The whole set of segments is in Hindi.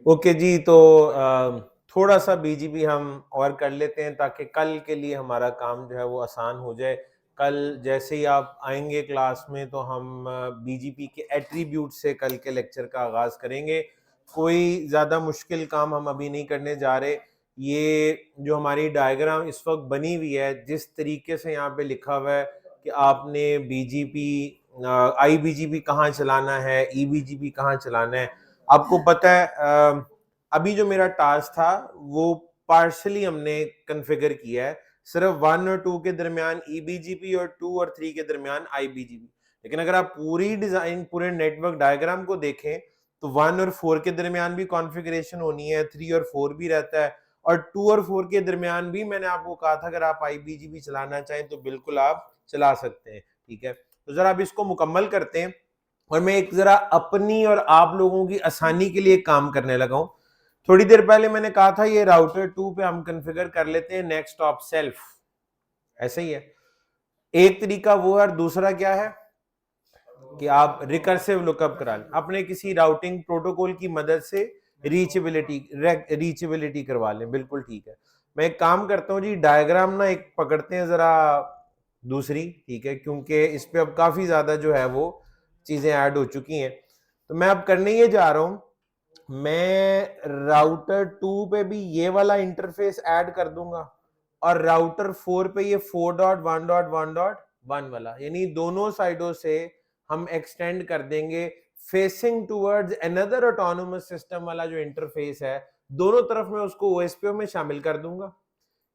ओके जी, तो थोड़ा सा बीजीपी हम और कर लेते हैं ताकि कल के लिए हमारा काम जो है वो आसान हो जाए। कल जैसे ही आप आएंगे क्लास में तो हम बीजीपी के एट्रीब्यूट से कल के लेक्चर का आगाज करेंगे। कोई ज़्यादा मुश्किल काम हम अभी नहीं करने जा रहे। ये जो हमारी डायग्राम इस वक्त बनी हुई है, जिस तरीके से यहाँ पे लिखा हुआ है कि आपने बीजीपी आई बीजीपी कहाँ चलाना है, ई बीजीपी कहाँ चलाना है, आपको पता है अभी जो मेरा टास्क था वो पार्शली हमने कॉन्फ़िगर किया है, सिर्फ 1 और 2 के दरमियान ईबीजीपी और 2 और 3 के दरमियान आईबीजीपी। लेकिन अगर आप पूरी डिजाइन पूरे नेटवर्क डायग्राम को देखें तो 1 और 4 के दरमियान भी कॉन्फ़िगरेशन होनी है, 3 और 4 भी रहता है, और 2 और 4 के दरमियान भी मैंने आपको कहा था अगर आप आईबीजीपी चलाना चाहें तो बिल्कुल आप चला सकते हैं। ठीक है, तो जरा आप इसको मुकम्मल करते हैं और मैं एक जरा अपनी और आप लोगों की आसानी के लिए काम करने लगा हूं। थोड़ी देर पहले मैंने कहा था ये राउटर 2 पे हम कॉन्फ़िगर कर लेते हैं नेक्स्ट ऑफ सेल्फ, ऐसा ही है। एक तरीका वो है और दूसरा क्या है कि आप रिकर्सिव लुकअप करा लें, अपने किसी राउटिंग प्रोटोकॉल की मदद से रीचेबिलिटी करवा लें। बिल्कुल ठीक है, मैं एक काम करता हूं जी, डायग्राम ना एक पकड़ते हैं जरा दूसरी, ठीक है, क्योंकि इस पे अब काफी ज्यादा जो है वो चीजें ऐड हो चुकी हैं। तो मैं अब करने ये जा रहा हूं, मैं राउटर 2 पे भी ये वाला इंटरफेस ऐड कर दूंगा और राउटर 4 पे ये 4.1.1.1 वाला, यानी दोनों साइडों से हम एक्सटेंड कर देंगे facing towards another autonomous system वाला जो इंटरफेस है, दोनों तरफ मैं उसको ओएसपीओ में शामिल कर दूंगा।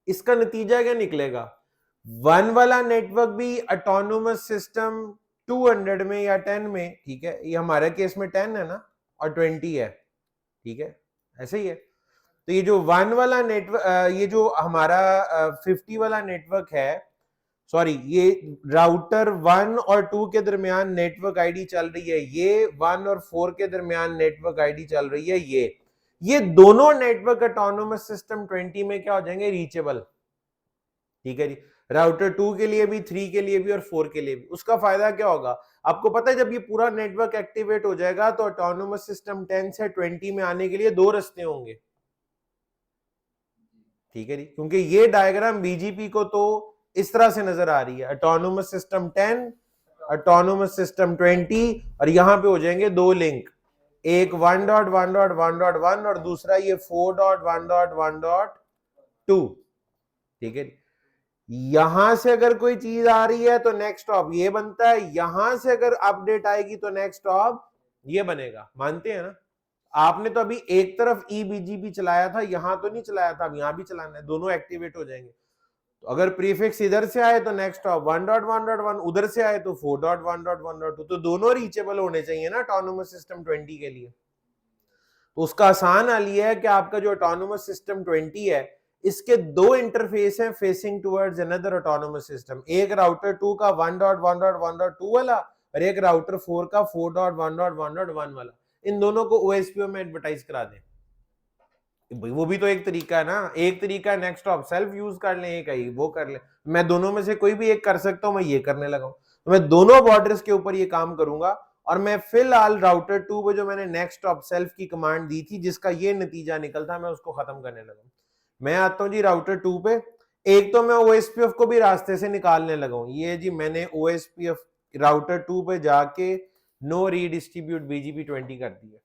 इसका नतीजा क्या निकलेगा, 1 वाला नेटवर्क भी ऑटोनोमस सिस्टम 200 में या 10 में, ठीक है, ये हमारे केस में 10 है ना और 20 है, ठीक है, ऐसे ही है। तो ये जो 1 वाला नेटवर्क, ये जो हमारा 50 वाला नेटवर्क है, सॉरी, ये राउटर 1 और 2 के दरमियान नेटवर्क आईडी चल रही है, ये 1 और 4 के दरमियान नेटवर्क आईडी चल रही है, ये दोनों नेटवर्क ऑटोनोमस सिस्टम 20 में क्या हो जाएंगे, रीचेबल। ठीक है जी, राउटर 2 के लिए भी, 3 के लिए भी और 4 के लिए भी। उसका फायदा क्या होगा आपको पता है, जब ये पूरा नेटवर्क एक्टिवेट हो जाएगा तो ऑटोनोमस सिस्टम 10 से 20 में आने के लिए दो रास्ते होंगे। ठीक है जी, क्योंकि ये डायग्राम बीजीपी को तो इस तरह से नजर आ रही है, ऑटोनोमस सिस्टम 10, ऑटोनोमस सिस्टम 20, और यहां पे हो जाएंगे दो लिंक, एक 1.1.1.1 और दूसरा ये 4.1.1.2। ठीक है, यहां से अगर कोई चीज आ रही है तो नेक्स्ट ऑप ये बनता है, यहां से अगर अपडेट आएगी तो नेक्स्ट ऑप ये बनेगा। मानते हैं ना, आपने तो अभी एक तरफ ईबीजीपी चलाया था, यहां तो नहीं चलाया था, अब यहां भी चलाना है, दोनों एक्टिवेट हो जाएंगे। तो अगर प्रीफिक्स इधर से आए तो नेक्स्ट ऑप 1.1.1, उधर से आए तो 4.1.1.2, तो दोनों रीचेबल होने चाहिए ना ऑटोनोमस सिस्टम 20 के लिए। तो उसका आसान हल ये है कि आपका जो ऑटोनोमस सिस्टम 20 है, इसके दो इंटरफेस हैं facing towards another autonomous system, एक राउटर 2 का 1.1.1.2 वाला और एक राउटर 4 का 4.1.1.1 वाला। इन दोनों को ओएसपीओ में एडवर्टाइज करा दें। वो भी तो एक तरीका है ना, एक तरीका है नेक्स्ट ऑफ सेल्फ यूज कर लें, एक है वो कर लें, मैं दोनों में से कोई भी एक कर सकता हूं, मैं ये करने लगा हूं। तो मैं दोनों बॉर्डर्स के ऊपर ये काम करूंगा और मैं फिलहाल राउटर 2 पे जो मैंने नेक्स्ट ऑफ सेल्फ की कमांड दी थी जिसका ये नतीजा निकलता, मैं उसको खत्म करने लगा। मैं आता हूं जी राउटर 2 पे, एक तो मैं ओएसपीएफ को भी रास्ते से निकालने लगा हूं, ये जी मैंने ओएसपीएफ राउटर 2 पे जाके नो रीडिस्ट्रीब्यूट बीजीपी 20 कर दिया,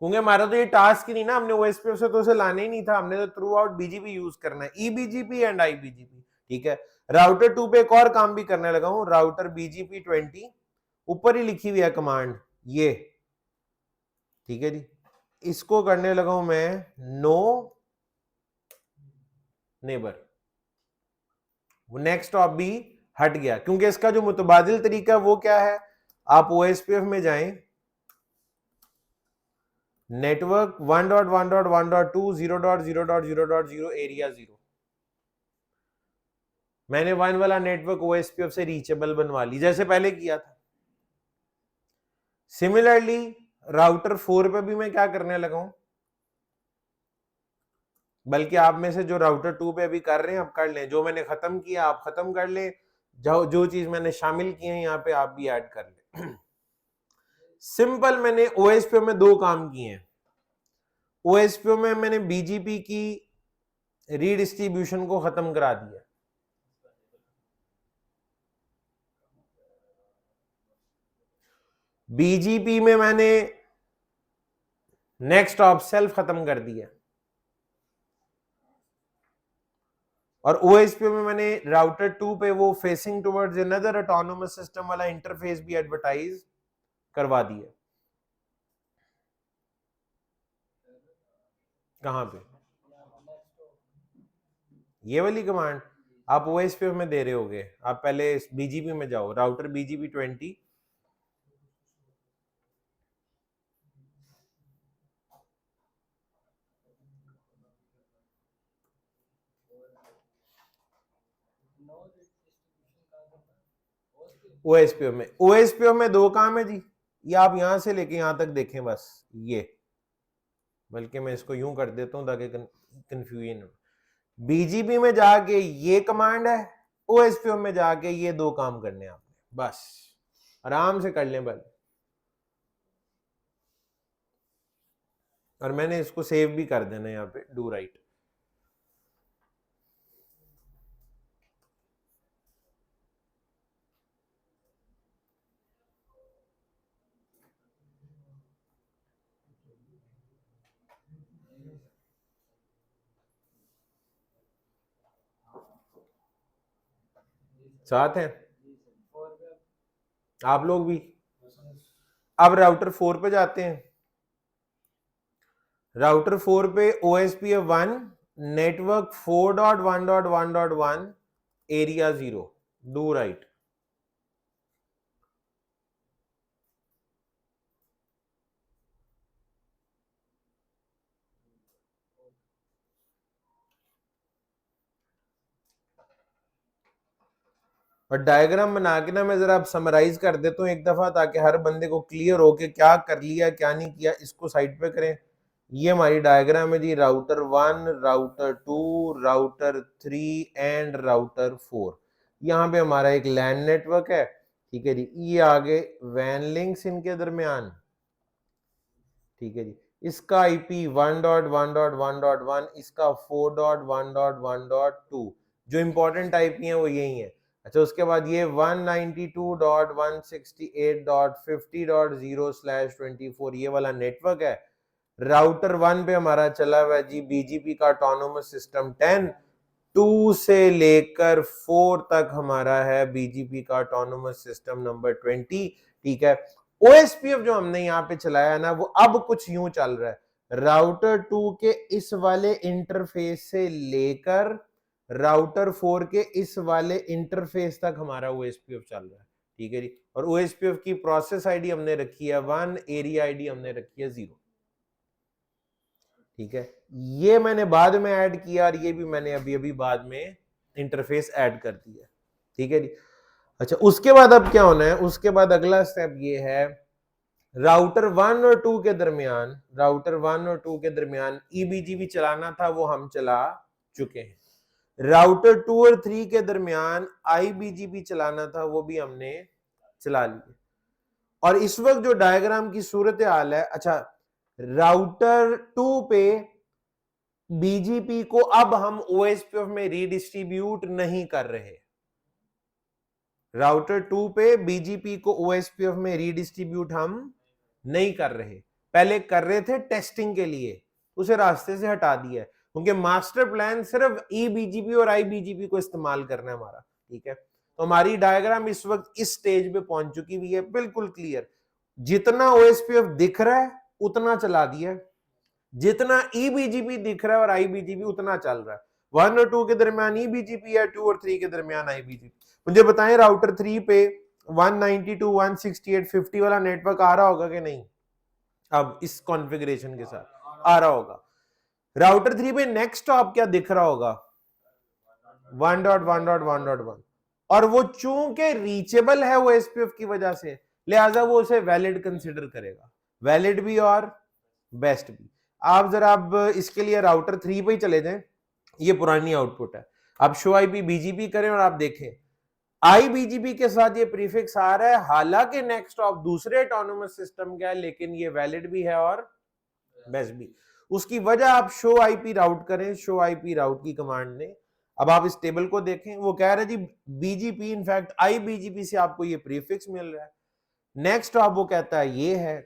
क्योंकि हमारा तो ये टास्क ही नहीं ना, हमने ओएसपीएफ से तो उसे लाना ही नहीं था, हमने तो थ्रू आउट बीजीपी यूज करना है, ईबीजीपी एंड आईबीजीपी। ठीक है, राउटर 2 पे एक और काम भी करने लगा हूं, राउटर बीजीपी 20, ऊपर ही लिखी हुई है कमांड ये, ठीक है जी, इसको करने लगा हूं मैं नो नेबर, वो नेक्स्ट ऑफ भी हट गया, क्योंकि इसका जो मुतबादिल तरीका वो क्या है, आप ओएसपीएफ में जाएं, नेटवर्क 1.1.1.2 0.0.0.0 एरिया 0, मैंने 1 वाला नेटवर्क ओएसपीएफ से रीचेबल बनवा ली जैसे पहले किया था। सिमिलरली राउटर 4 पे भी मैं क्या करने लगा हूं, बल्कि आप में से जो राउटर 2 पे अभी कर रहे हैं आप कर लें, जो मैंने खत्म किया आप खत्म कर लें, जो चीज मैंने शामिल की है यहां पे आप भी ऐड कर लें। सिंपल, मैंने ओएसपीएफ में दो काम किए हैं, ओएसपीओ में मैंने बीजीपी की रीडिस्ट्रीब्यूशन को खत्म करा दिया। बीजीपी में मैंने नेक्स्ट ऑफ सेल्फ खत्म कर दिया और ओएसपीओ में मैंने राउटर 2 पे वो facing towards another autonomous system वाला इंटरफेस भी एडवर्टाइज करवा दिया। कहां पे? ये वाली कमांड आप ओएसपीओ में दे रहे होगे। आप पहले बीजीपी में जाओ, राउटर बीजीपी 20, ओएसपीओ में दो काम है जी। ये आप यहां से लेके यहां तक देखें बस, ये, बल्कि मैं इसको यूं कर देता हूं ताकि कंफ्यूजन हो। बीजीपी में जाके ये कमांड है, ओएसपीओ में जाके ये दो काम करने आपने, बस आराम से कर लें बल। और मैंने इसको सेव भी कर देना यहाँ पे, डू राइट। साथ हैं आप लोग भी। अब राउटर 4 पे जाते हैं। राउटर 4 पे OSPF 1 network 4.1.1.1 area 0, do right. और डायग्राम बना के ना मैं जरा आप समराइज कर देता हूँ एक दफा, ताकि हर बंदे को क्लियर हो कि क्या कर लिया क्या नहीं किया। इसको साइड पे करें। ये हमारी डायग्राम है जी, router 1, router 2, router 3 and router 4। यहाँ पे हमारा एक लैन नेटवर्क है, ठीक है जी। ये आगे वैन लिंक्स इनके दरमियान, ठीक है जी। इसका आईपी 1.1.1.1, इसका 4.1.1.2। जो इंपॉर्टेंट आईपी है वो यही है। अच्छा, उसके बाद ये 192.168.50.0/24 ये वाला नेटवर्क है। राउटर 1 पे हमारा चला हुआ है जी बीजीपी का ऑटोनोमस सिस्टम 10, 2 से लेकर 4 तक हमारा है बीजीपी का ऑटोनोमस सिस्टम नंबर 20, ठीक है। ओएसपीएफ जो हमने यहाँ पे चलाया ना, वो अब कुछ यूं चल रहा है, राउटर 2 के इस वाले इंटरफेस से लेकर राउटर 4 के इस वाले इंटरफेस तक हमारा ओएसपीएफ चल रहा है, ठीक है जी। और ओएसपीएफ की प्रोसेस आईडी हमने रखी है 1, एरिया आईडी हमने रखी है 0, ठीक है। ये मैंने बाद में ऐड किया और ये भी मैंने अभी अभी बाद में इंटरफेस ऐड कर दिया, ठीक है जी। अच्छा, उसके बाद अब क्या होना है? उसके बाद अगला स्टेप ये है, राउटर 1 और 2 के दरमियान, राउटर 1 और 2 के दरमियान ईबीजीबी चलाना था, वो हम चला चुके हैं। राउटर 2 और 3 के दरमियान आईबीजीबी चलाना था, वो भी हमने चला लिया। और इस वक्त जो डायग्राम की सूरत हाल है, अच्छा, राउटर 2 पे बीजीपी को अब हम ओएसपीएफ में रीडिस्ट्रीब्यूट नहीं कर रहे। राउटर 2 पे बीजीपी को ओएसपीएफ में रीडिस्ट्रीब्यूट हम नहीं कर रहे। पहले कर रहे थे टेस्टिंग के लिए, उसे रास्ते से हटा दिया है, क्योंकि मास्टर प्लान सिर्फ ईबीजीपी और आईबीजीपी को इस्तेमाल करना है हमारा, ठीक है। तो हमारी डायग्राम इस वक्त इस स्टेज पे पहुंच चुकी हुई है, बिल्कुल क्लियर। जितना ओएसपीएफ दिख रहा है उतना चला दिया है, जितना ईबीजीपी दिख रहा है और आईबीजीपी उतना चल रहा है। 1 और 2 के दरमियान ईबीजीपी है, 2 और 3 के दरमियान आईबीजीपी। मुझे बताएं, राउटर 3 पे 192.168.50 वाला नेटवर्क आ रहा होगा कि नहीं? अब इस कॉन्फ़िगरेशन के साथ आ रहा होगा। राउटर 3 पे नेक्स्ट स्टॉप क्या दिख रहा होगा? 1.1.1.1, और वो चूंकि रीचेबल है वो एसपीएफ की वजह से, लिहाजा वो उसे वैलिड कंसीडर करेगा, वैलिड भी और बेस्ट भी। आप जरा अब इसके लिए राउटर 3 पे ही चले जाएं, ये पुरानी आउटपुट है। आप शो आईपी बीजीपी करें और आप देखें आईबीजीपी के साथ ये प्रीफिक्स आ रहा है, हालांकि नेक्स्ट ऑफ दूसरे ऑटोनोमस सिस्टम का है, लेकिन ये वैलिड भी है और बेस्ट भी। उसकी वजह आप शो आईपी राउट करें, शो आईपी राउट की कमांड ने। अब आप इस टेबल को देखें, वो कह रहे जी बीजीपी, इनफैक्ट IBGP से आपको ये प्रीफिक्स मिल रहा है। नेक्स्ट आप वो कहता है ये है,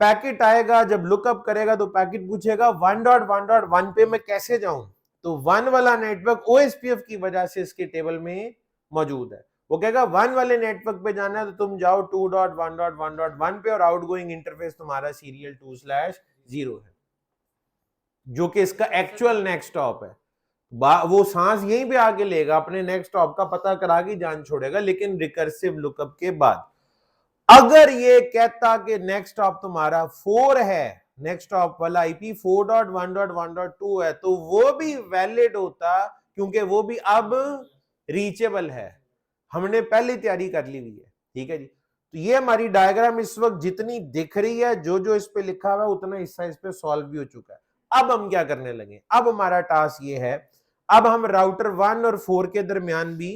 पैकेट आएगा, जब लुकअप करेगा तो पैकेट पूछेगा 1.1.1 पे मैं कैसे जाऊं, तो 1 वाला नेटवर्क OSPF की वजह से इसके टेबल में मौजूद है। वो कहेगा 1 वाले नेटवर्क पे जाना है तो तुम जाओ 2.1.1.1 पे और आउटगोइंग इंटरफेस तुम्हारा सीरियल 2/0 है, जो कि इसका एक्चुअल नेक्स्ट स्टॉप है। वो सांस यहीं पे आगे लेगा, अपने नेक्स्ट स्टॉप का पता करा के जान छोड़ेगा, लेकिन रिकर्सिव लुकअप के बाद। अगर ये कहता कि नेक्स्ट स्टॉप तुम्हारा 4 है, नेक्स्ट स्टॉप वाला IP 4.1.1.2 है, तो वो भी वैलिड होता, क्योंकि वो भी अब रीचेबल है। हमने पहले तैयारी कर ली हुई है, ठीक है जी। तो ये हमारी डायग्राम इस वक्त जितनी दिख रही है, जो जो इस पे लिखा हुआ है, उतना हिस्सा इस पे सॉल्व भी हो चुका है। अब हम क्या करने लगे, अब हमारा टास्क ये है, अब हम राउटर 1 और 4 के दरमियान भी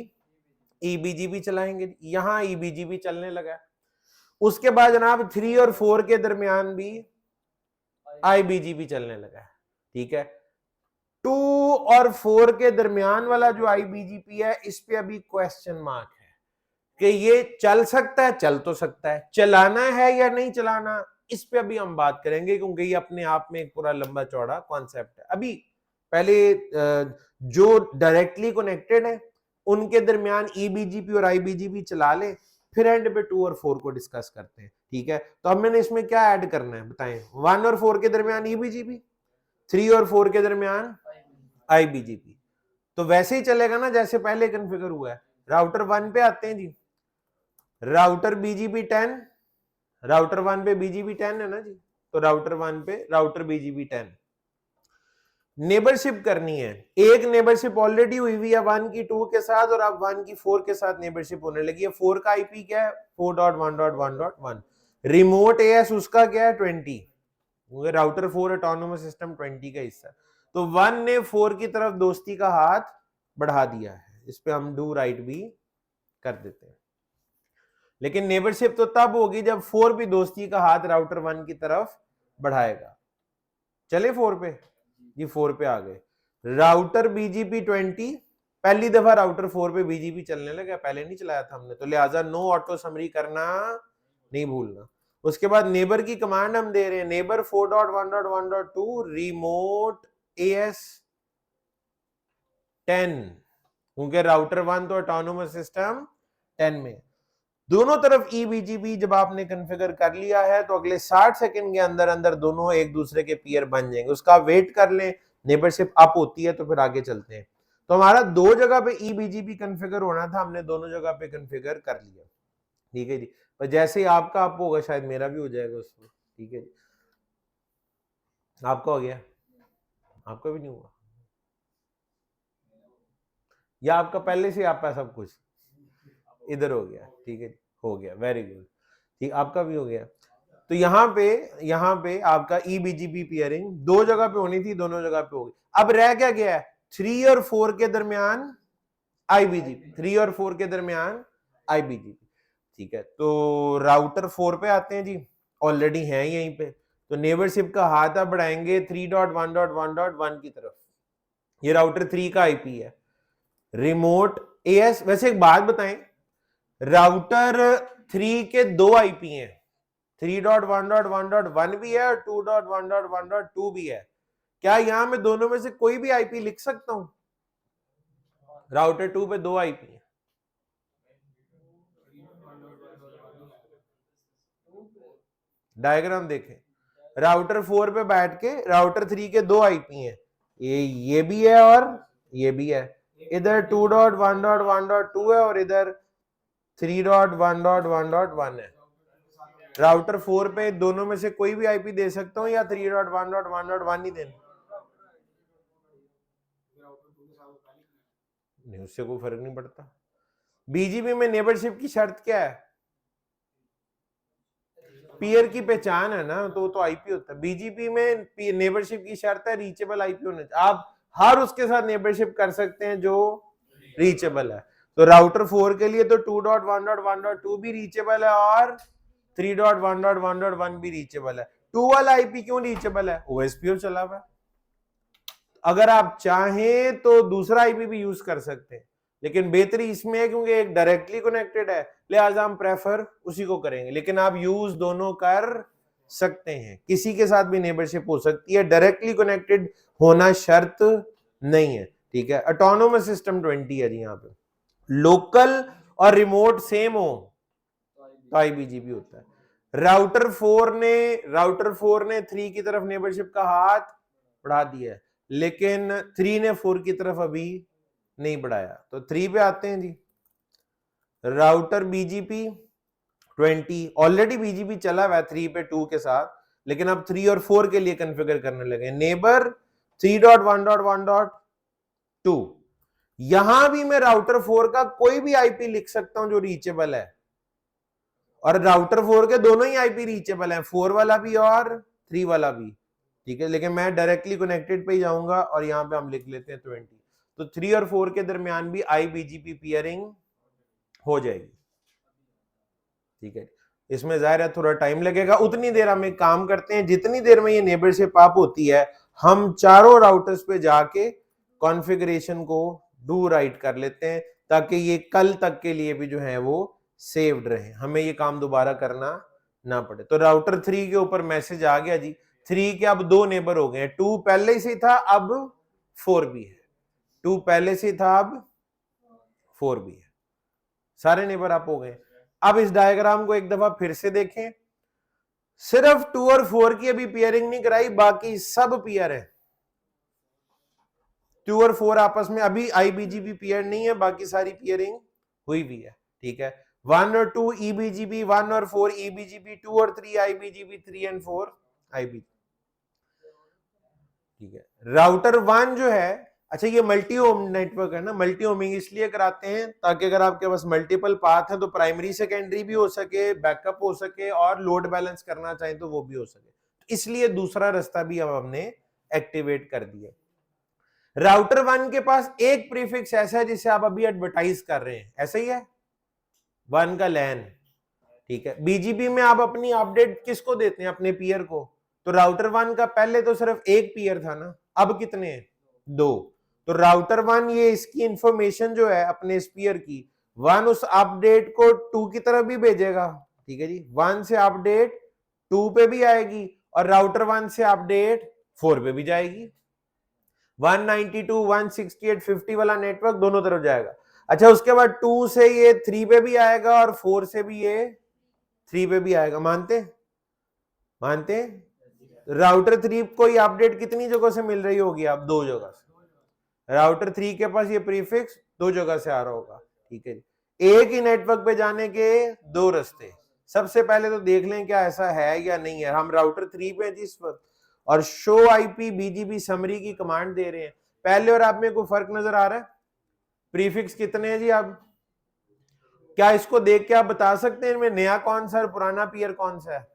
EBGP चलाएंगे। यहां EBGP चलने लगा, उसके बाद जनाब 3 और 4 के दरमियान भी IBGP चलने लगा है, ठीक है। 2 और 4 के दरमियान वाला जो IBGP है, इस पे अभी क्वेश्चन मार्क है कि ये चल सकता है, चल तो सकता है, चलाना है या नहीं चलाना, इस पे अभी हम बात करेंगे, क्योंकि ये अपने आप में एक पूरा लंबा चौड़ा कॉन्सेप्ट है। अभी पहले जो डायरेक्टली कनेक्टेड है उनके दरमियान EBGP और IBGP चला ले, फिर एंड पे 2 और 4 को डिस्कस करते हैं, ठीक है। तो अब मैंने इसमें क्या ऐड करना है बताएं। 1 और 4 के दरमियान EBGP, 3 और 4 के दरमियान IBGP। तो वैसे ही चलेगा ना जैसे पहले कॉन्फ़िगर हुआ है। राउटर 1 पे आते हैं जी, राउटर BGP 10, राउटर 1 पे BGP 10 है ना जी, तो राउटर 1 पे राउटर BGP 10 नेबरशिप करनी है। एक नेबरशिप ऑलरेडी हुई हुई है 1 की 2 के साथ, और अब 1 की 4 के साथ नेबरशिप होने लगी है। 4 का IP क्या है, 4.1.1.1। रिमोट AS उसका क्या है, 20, राउटर 4 ऑटोनोमस सिस्टम 20 का हिस्सा। तो 1 ने 4 की तरफ दोस्ती का हाथ बढ़ा दिया है, इस पे हम डू राइट भी कर देते हैं। लेकिन नेबरशिप तो तब होगी जब 4 भी दोस्ती का हाथ राउटर 1 की तरफ बढ़ाएगा। चले 4 पे जी, 4 पे आ गए। राउटर BGP 20, पहली दफा राउटर 4 पे BGP चलने लगा, पहले नहीं चलाया था हमने, तो लिहाजा नो ऑटो समरी करना नहीं भूलना। उसके बाद नेबर की कमांड हम दे रहे हैं, नेबर 4.1.1.2 रिमोट AS 10, क्योंकि राउटर 1 तो ऑटोनोमस सिस्टम 10 में। दोनों तरफ EBGP जब आपने कॉन्फ़िगर कर लिया है, तो अगले 60 सेकंड के अंदर अंदर दोनों एक दूसरे के पीयर बन जाएंगे। उसका वेट कर लें, नेबरशिप अप होती है तो फिर आगे चलते हैं। तो हमारा 2 जगह पे EBGP कॉन्फ़िगर होना था, हमने दोनों जगह पे कॉन्फ़िगर कर लिया, ठीक है जी। पर जैसे ही आपका अप होगा शायद मेरा भी हो जाएगा उसमें, ठीक है जी। आपका हो गया, आपका भी नहीं हुआ, या आपका पहले से आपका सब कुछ इधर हो गया, ठीक है, हो गया, वेरी गुड, ठीक, आपका भी हो गया। तो यहाँ पे आपका EBGP पियरिंग 2 जगह पे होनी थी, दोनों जगह पे हो गई। अब रह क्या गया है, 3 और 4 के दरमियान IBGP, 3 और 4 के दरमियान IBGP, ठीक है। तो राउटर 4 पे आते हैं जी, ऑलरेडी हैं यहीं पे, तो नेबरशिप का हाथ आप बढ़ाएंगे 3.1.1.1 की तरफ। ये राउटर 3 का IP है, रिमोट AS। वैसे एक बात बताएं, राउटर 3 के 2 IP हैं, 3.1.1.1 भी है और 2.1.1.2 भी है। क्या यहां मैं दोनों में से कोई भी IP लिख सकता हूं? राउटर 2 पे 2 IP है, डायग्राम देखें, राउटर 4 पे बैठ के राउटर 3 के 2 IP हैं, ये भी है और ये भी है। इधर 2.1.1.2 है और इधर 3.1.1.1 है। राउटर 4 पे दोनों में से कोई भी IP दे सकता हूं या 3.1.1.1 ही देना? नहीं, उससे कोई फर्क नहीं पड़ता। BGP में नेबरशिप की शर्त क्या है? पीयर की पहचान है ना, तो IP होता है। BGP में नेबरशिप की शर्त है रीचेबल IP होना चाहिए। आप हर उसके साथ नेबरशिप कर सकते हैं जो रीचेबल है। तो राउटर 4 के लिए तो 2.1.1.2 भी रीचेबल है और 3.1.1.1 भी रीचेबल है। 2 वाला आईपी क्यों रीचेबल है? ओएसपीएफ चला हुआ है। अगर आप चाहें तो दूसरा आईपी भी यूज कर सकते हैं, लेकिन बेहतरी इसमें है क्योंकि एक डायरेक्टली कनेक्टेड है, लिहाजा हम प्रेफर उसी को करेंगे। लेकिन आप यूज दोनों कर सकते हैं, किसी के साथ भी नेबरशिप हो सकती है, डायरेक्टली कनेक्टेड होना शर्त नहीं है। ठीक है, ऑटोनोमस सिस्टम 20 है जी। यहाँ पे लोकल और रिमोट सेम हो तो आईबीजीपी होता है। राउटर 4 ने 3 की तरफ नेबरशिप का हाथ बढ़ा दिया है, लेकिन 3 ने 4 की तरफ अभी नहीं बढ़ाया। तो 3 पे आते हैं जी। राउटर बीजीपी 20 ऑलरेडी बीजीपी चला हुआ है 3 पे 2 के साथ, लेकिन अब 3 और 4 के लिए कॉन्फ़िगर करने लगे। नेबर 3.1.1.2, यहां भी मैं राउटर 4 का कोई भी आईपी लिख सकता हूं जो रीचेबल है, और राउटर 4 के दोनों ही आईपी रीचेबल हैं, 4 वाला भी और 3 वाला भी। ठीक है, लेकिन मैं डायरेक्टली कनेक्टेड पे ही जाऊंगा और यहां पे हम लिख लेते हैं 20। तो 3 और 4 के दरमियान भी आईबीजीपी पियरिंग हो जाएगी। ठीक है, इसमें जाहिर है थोड़ा टाइम लगेगा। उतनी देर हम एक काम करते हैं, जितनी देर में ये नेबरशिप अप होती है, हम चारों राउटर्स पे जाके कॉन्फ़िगरेशन को डू राइट कर लेते हैं, ताकि ये कल तक के लिए भी जो है वो सेव्ड रहे, हमें ये काम दोबारा करना ना पड़े। तो राउटर 3 के ऊपर मैसेज आ गया जी। 3 के अब 2 नेबर हो गए, 2 पहले से था, अब 4 भी है। 2 पहले से था, अब 4 भी है। सारे नेबर अप हो गए। अब इस डायग्राम को एक दफा फिर से देखें। सिर्फ 2 और 4 की अभी पियरिंग नहीं कराई, बाकी सब पियर है। 2 और 4 आपस में अभी आईबीजीपी पियर नहीं है, बाकी सारी पियरिंग हुई भी है। ठीक है, 1 और 2 ईबीजीबी, 1 और 4 ईबीजीबी, 2 और 3 आईबीजीबी, 3 एंड 4 आईबीजीबी। ठीक है, राउटर 1 जो है, अच्छा ये मल्टी होम नेटवर्क है ना, मल्टी होमिंग इसलिए कराते हैं ताकि अगर आपके पास मल्टीपल पाथ है तो प्राइमरी सेकेंडरी भी हो सके, बैकअप हो सके, और लोड बैलेंस करना चाहे तो वो भी हो सके। इसलिए दूसरा रास्ता भी अब हमने एक्टिवेट कर दिया। राउटर 1 के पास एक प्रीफिक्स ऐसा है जिसे आप अभी एडवर्टाइज कर रहे हैं, ऐसा ही है 1 का लैन। ठीक है, बीजीपी में आप अपनी अपडेट किसको देते हैं? अपने पीयर को। तो राउटर 1 का पहले तो सिर्फ एक पीयर था ना, अब कितने हैं? 2। तो राउटर 1 ये इसकी इंफॉर्मेशन जो है अपने स्पीयर की, 1 उस अपडेट को 2 की तरफ भी भेजेगा। ठीक है जी, 1 से अपडेट 2 पे भी आएगी और राउटर 1 से अपडेट 4 पे भी जाएगी। 192, 168, 50 वाला नेटवर्क दोनों तरफ जाएगा। अच्छा, उसके बाद 2 से ये 3 पे भी आएगा और 4 से भी ये 3 पे भी आएगा। मानते मानते राउटर 3 को ये अपडेट कितनी जगह से मिल रही होगी? आप 2 जगह से। राउटर 3 के पास ये प्रीफिक्स 2 जगह से आ रहा होगा। ठीक है, एक ही नेटवर्क पे जाने के 2 रास्ते। सबसे पहले तो देख लें क्या ऐसा है या नहीं है। हम राउटर 3 पे जिस वक्त और शो आईपी बीजीबी समरी की कमांड दे रहे हैं, पहले और आप में कोई फर्क नजर आ रहा है? प्रीफिक्स कितने हैं जी? आप क्या इसको देख के आप बता सकते हैं इनमें नया कौन सा और पुराना पीयर कौन सा है?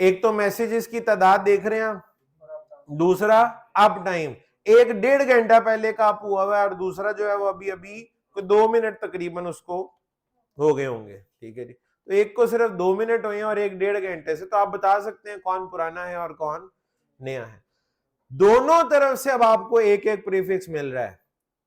एक तो मैसेजेस की तादाद देख रहे हैं आप, दूसरा अप टाइम 1-1.5 घंटा पहले का अप हुआ हुआ है, और दूसरा जो है वो अभी अभी 2 मिनट तकरीबन उसको हो गए होंगे। ठीक है जी, तो एक को सिर्फ 2 मिनट हुए हैं और एक 1.5 घंटे से, तो आप बता सकते हैं कौन पुराना है और कौन नया है। दोनों तरफ से अब आपको एक एक प्रीफिक्स मिल रहा है,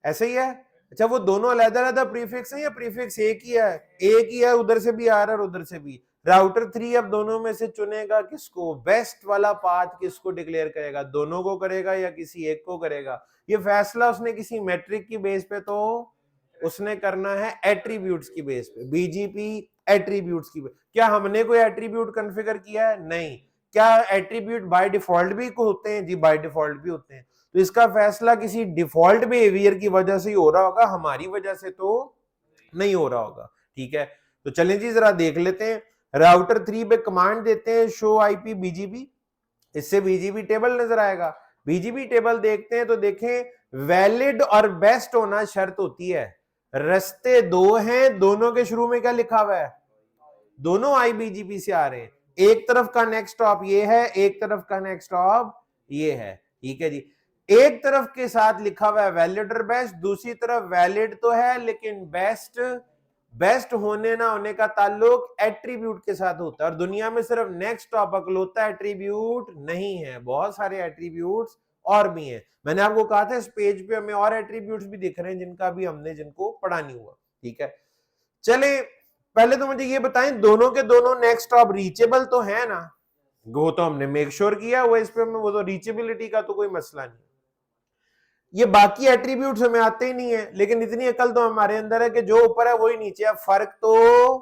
ऐसे ही है। अच्छा, वो दोनों अलग-अलग प्रीफिक्स हैं या प्रीफिक्स एक ही है? एक ही है, उधर से भी आ रहा है और उधर से भी। राउटर 3 अब दोनों में से चुनेगा किसको, बेस्ट वाला पाथ किसको डिक्लेयर करेगा, दोनों को करेगा या किसी एक को करेगा? ये फैसला उसने किसी मैट्रिक की बेस पे तो उसने करना है एट्रीब्यूट्स की बेस पे, बीजीपी एट्रीब्यूट्स की बेस। क्या हमने कोई एट्रीब्यूट कॉन्फ़िगर किया है? नहीं। क्या एट्रीब्यूट बाय डिफॉल्ट भी होते हैं? जी बाय डिफॉल्ट भी होते हैं। तो इसका फैसला किसी डिफॉल्ट बिहेवियर की वजह से ही हो रहा होगा, हमारी वजह से तो नहीं हो रहा होगा। ठीक है, तो चलें जी जरा देख लेते हैं। राउटर 3 पे कमांड देते हैं शो आईपी बीजीबी, इससे बीजीबी टेबल नजर आएगा। बीजीबी टेबल देखते हैं तो देखें वैलिड और बेस्ट होना शर्त होती है। रास्ते 2 हैं, दोनों के शुरू में क्या लिखा हुआ है? दोनों आईबीजीबी से आ रहे हैं। एक तरफ का नेक्स्ट स्टॉप ये है, एक तरफ का नेक्स्ट स्टॉप ये है। ठीक है जी, एक तरफ के साथ लिखा हुआ है वैलिड और बेस्ट, दूसरी तरफ वैलिड तो है लेकिन बेस्ट बेस्ट होने ना होने का ताल्लुक एट्रीब्यूट के साथ होता है, और दुनिया में सिर्फ नेक्स्ट टॉप अकलौता एट्रीब्यूट नहीं है, बहुत सारे एट्रीब्यूट्स और भी हैं। मैंने आपको कहा था इस पेज पे हमें और एट्रीब्यूट्स भी दिख रहे हैं जिनका भी हमने जिनको पढ़ा नहीं हुआ। ठीक है, चले पहले तो मुझे ये बताएं दोनों के दोनों नेक्स्ट टॉप रीचेबल तो है ना? वो तो हमने मेक श्योर किया हुआ इस पे, वो तो रीचेबिलिटी का तो कोई मसला नहीं। ये बाकी एट्रीब्यूट्स हमें आते ही नहीं है, लेकिन इतनी अकल तो हमारे अंदर है कि जो ऊपर है वही नीचे है, फर्क तो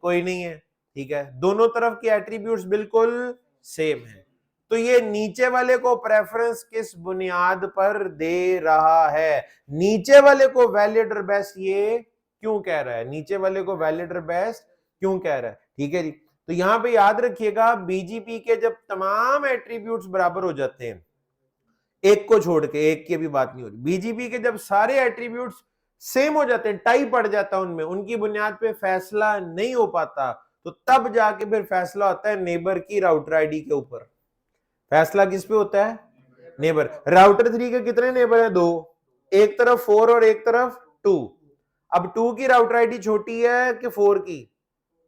कोई नहीं है। ठीक है, दोनों तरफ के एट्रीब्यूट्स बिल्कुल सेम है। तो ये नीचे वाले को प्रेफरेंस किस बुनियाद पर दे रहा है? नीचे वाले को वैलिड और बेस्ट ये क्यों कह रहा है? नीचे वाले को वैलिड और बेस्ट क्यों कह रहा है? ठीक है जी, तो यहां पे याद रखिएगा बीजीपी के जब तमाम एट्रीब्यूट्स बराबर हो जाते हैं, एक को छोड़ के, एक की अभी बात नहीं हो रही, बीजीपी के जब सारे एट्रीब्यूट्स सेम हो जाते हैं, टाई पड़ जाता है उनमें, उनकी बुनियाद पे फैसला नहीं हो पाता, तो तब जाके फिर फैसला होता है नेबर की राउटर आईडी के ऊपर। फैसला किस पे होता है? नेबर। राउटर 3 के कितने नेबर है? 2, एक तरफ 4 और एक तरफ 2। अब 2 की राउटर आईडी छोटी है कि 4 की?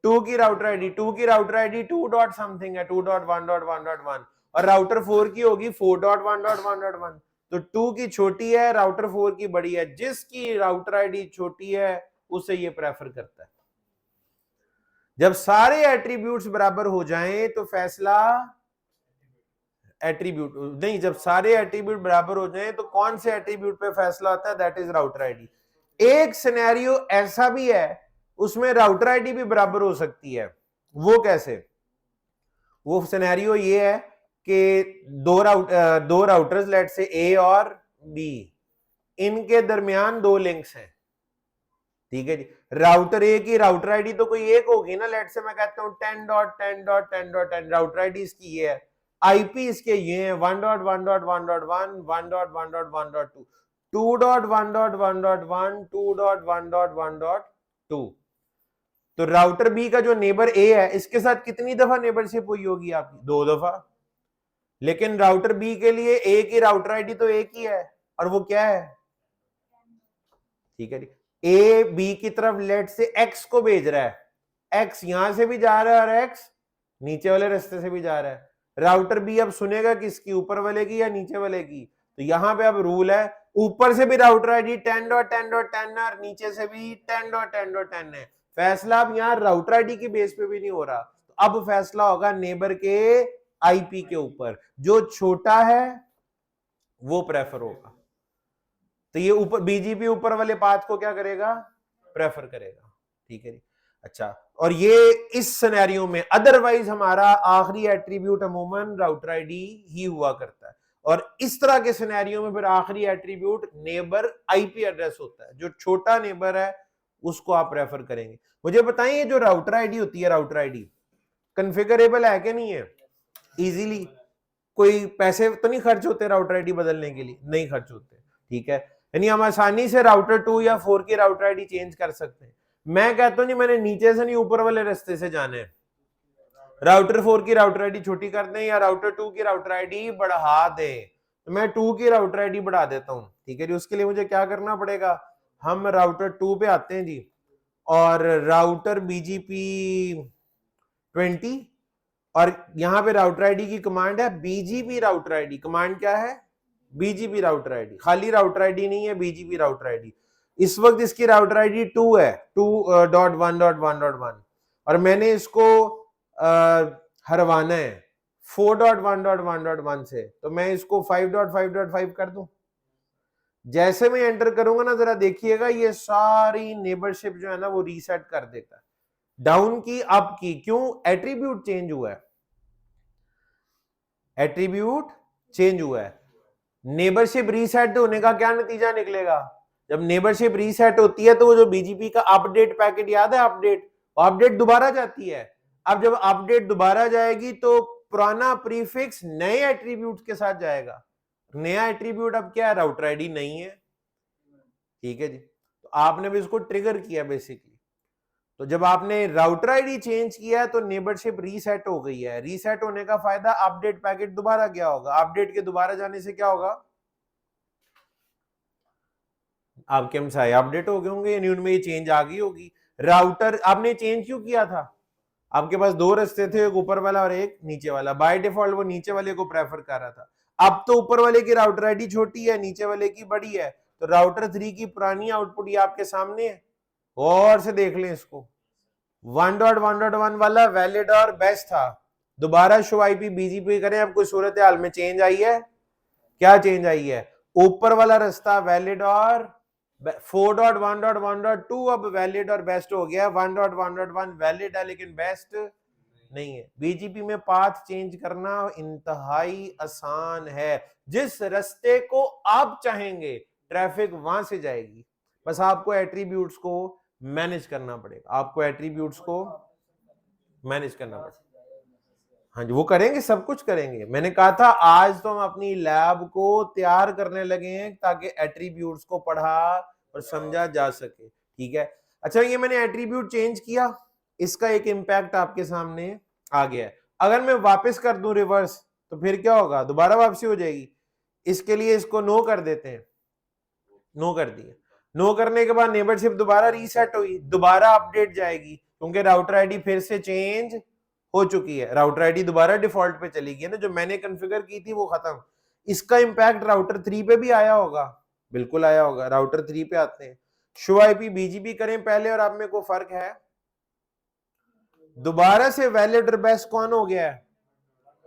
2 की राउटर आईडी, 2 की राउटर आईडी 2 डॉट समथिंग है, 2.1.1.1, और राउटर 4 की होगी 4.1.1.1। तो 2 की छोटी है, राउटर 4 की बड़ी है, जिसकी राउटर आईडी छोटी है उसे ये प्रेफर करता है। जब सारे एट्रीब्यूट्स बराबर हो जाएं तो फैसला एट्रीब्यूट नहीं, जब सारे एट्रीब्यूट बराबर हो जाएं तो कौन से एट्रीब्यूट पे फैसला होता है? That is router ID. एक सिनेरियो ऐसा भी है उसमें राउटर आईडी भी बराबर हो सकती है। वो कैसे? वो सिनेरियो ये है कि दो राउटर्स लेट से ए और बी, इनके दरमियान 2 लिंक्स हैं। ठीक है जी, राउटर ए की राउटर आईडी तो कोई एक होगी ना, लेट से मैं कहता हूं 10.10.10.10, राउटर आईडी इसकी ये है, आईपी इसके ये है 1.1.1.1, 1.1.1.2, 2.1.1.1, 2.1.1.2। तो राउटर बी का जो नेबर ए है इसके साथ कितनी दफा नेबरशिप हुई होगी आपकी? 2 दफा। लेकिन राउटर बी के लिए ए की राउटर आईडी तो एक ही है, और वो क्या है? ठीक है, ए बी की तरफ लेट से एक्स को भेज रहा है, एक्स यहां से भी जा रहा है और एक्स नीचे वाले रास्ते से भी जा रहा है। राउटर बी अब सुनेगा किसकी, ऊपर वाले की या नीचे वाले की? तो यहां पे अब रूल है, ऊपर से भी राउटर आईडी 10.10.10 और नीचे से भी 10.10.10 है। फैसला अब यहां राउटर आईडी की बेस पे भी नहीं हो रहा, तो अब फैसला होगा नेबर के आईपी के ऊपर, जो छोटा है वो प्रेफर होगा। तो ये ऊपर बीजीपी ऊपर वाले पाथ को क्या करेगा? प्रेफर करेगा। ठीक है, अच्छा, और ये इस सिनेरियो में अदरवाइज हमारा आखिरी एट्रीब्यूट अमूमन राउटर आईडी ही हुआ करता है, और इस तरह के सिनेरियो में फिर आखिरी एट्रीब्यूट नेबर आईपी एड्रेस होता है। जो छोटा नेबर है उसको आप प्रेफर करेंगे। मुझे बताएं ये जो राउटर आईडी होती है, राउटर आईडी कन्फिगरेबल है कि नहीं है? इजीली, कोई पैसे तो नहीं खर्च होते राउटर आईडी बदलने के लिए? नहीं खर्च होते। ठीक है, यानी हम आसानी से राउटर 2 या 4 की राउटर आईडी चेंज कर सकते हैं। मैं कहता हूं नहीं, मैंने नीचे से नहीं ऊपर वाले रास्ते से जाना है, राउटर 4 की राउटर आईडी छोटी कर दें या राउटर 2 की राउटर आईडी बढ़ा दें, तो मैं 2 की राउटर आईडी बढ़ा देता हूं। ठीक है जी, उसके लिए मुझे क्या करना पड़ेगा? हम राउटर 2 पे आते हैं जी, और राउटर बीजीपी 20, और यहां पे राउटर आईडी की कमांड है बीजीपी राउटर आईडी। कमांड क्या है? बीजीपी राउटर आईडी, खाली राउटर आईडी नहीं है, बीजीपी राउटर आईडी। इस वक्त इसकी राउटर आईडी 2 है, 2.1.1.1, और मैंने इसको हरवाना है 4.1.1.1 से, तो मैं इसको 5.5.5 कर दूं। जैसे मैं एंटर करूंगा ना, जरा देखिएगा ये सारी नेबरशिप जो है ना वो रीसेट कर देता है, डाउन की अप की। क्यों? एट्रीब्यूट चेंज हुआ है, एट्रीब्यूट चेंज हुआ है। नेबरशिप रीसेट होने का क्या नतीजा निकलेगा? जब नेबरशिप रीसेट होती है तो वो जो बीजीपी का अपडेट पैकेट याद है, अपडेट दोबारा जाती है। अब जब अपडेट दोबारा जाएगी तो पुराना प्रीफिक्स नए एट्रीब्यूट के साथ जाएगा। नया एट्रीब्यूट अब क्या है? राउटर आईडी नहीं है। ठीक है जी, तो आपने भी इसको ट्रिगर किया बेसिकली। तो जब आपने राउटर आईडी चेंज किया है तो नेबरशिप रीसेट हो गई है। रीसेट होने का फायदा, अपडेट पैकेट दोबारा क्या होगा? अपडेट के दोबारा जाने से क्या होगा? आपके एमएसआई अपडेट हो गए होंगे, यानी उनमें ये चेंज आ गई होगी। राउटर आपने चेंज क्यों किया था? आपके पास दो रास्ते थे, एक ऊपर वाला और एक नीचे वाला। बाय डिफॉल्ट वो नीचे वाले को प्रेफर कर रहा था। अब तो ऊपर वाले की राउटर आईडी छोटी है, नीचे वाले की बड़ी है, तो राउटर 3 की पुरानी आउटपुट ये आपके सामने है, और से देख लें इसको। 1.1.1 वाला वैलिड और बेस्ट था, दोबारा शो आईपी बीजीपी करें, अब कोई सूरत हाल में चेंज आई है? क्या चेंज आई है? ऊपर वाला रास्ता वैलिड और 4.1.1.2 अब वैलिड और बेस्ट हो गया। 1.1.1 वैलिड है लेकिन बेस्ट नहीं है। बीजीपी में पाथ चेंज करना इंतहाई आसान है, जिस रास्ते को आप चाहेंगे ट्रैफिक वहां से जाएगी, बस आपको एट्रीब्यूट्स को मैनेज करना पड़ेगा, आपको एट्रीब्यूट्स को मैनेज करना पड़ेगा। हाँ जी, वो करेंगे, सब कुछ करेंगे। मैंने कहा था आज तो हम अपनी लैब को तैयार करने लगे हैं ताकि एट्रीब्यूट्स को पढ़ा और समझा जा सके, ठीक है। अच्छा, ये मैंने एट्रीब्यूट चेंज किया, इसका एक इंपैक्ट आपके सामने आ गया है। अगर मैं वापस कर दूं रिवर्स तो फिर क्या होगा? दोबारा वापसी हो जाएगी। इसके लिए इसको नो कर देते हैं, नो कर दिया। नो करने के बाद नेबरशिप दोबारा रीसेट हुई, दोबारा अपडेट जाएगी क्योंकि राउटर आईडी फिर से चेंज हो चुकी है। राउटर आईडी दोबारा डिफॉल्ट पे चली गई ना, जो मैंने कॉन्फ़िगर की थी वो खत्म। इसका इंपैक्ट राउटर 3 पे भी आया होगा, बिल्कुल आया होगा। राउटर 3 पे आते हैं, शो आईपी बीजीपी करें पहले और अब में कोई फर्क है? दोबारा से वैलिड और बेस्ट कौन हो गया है?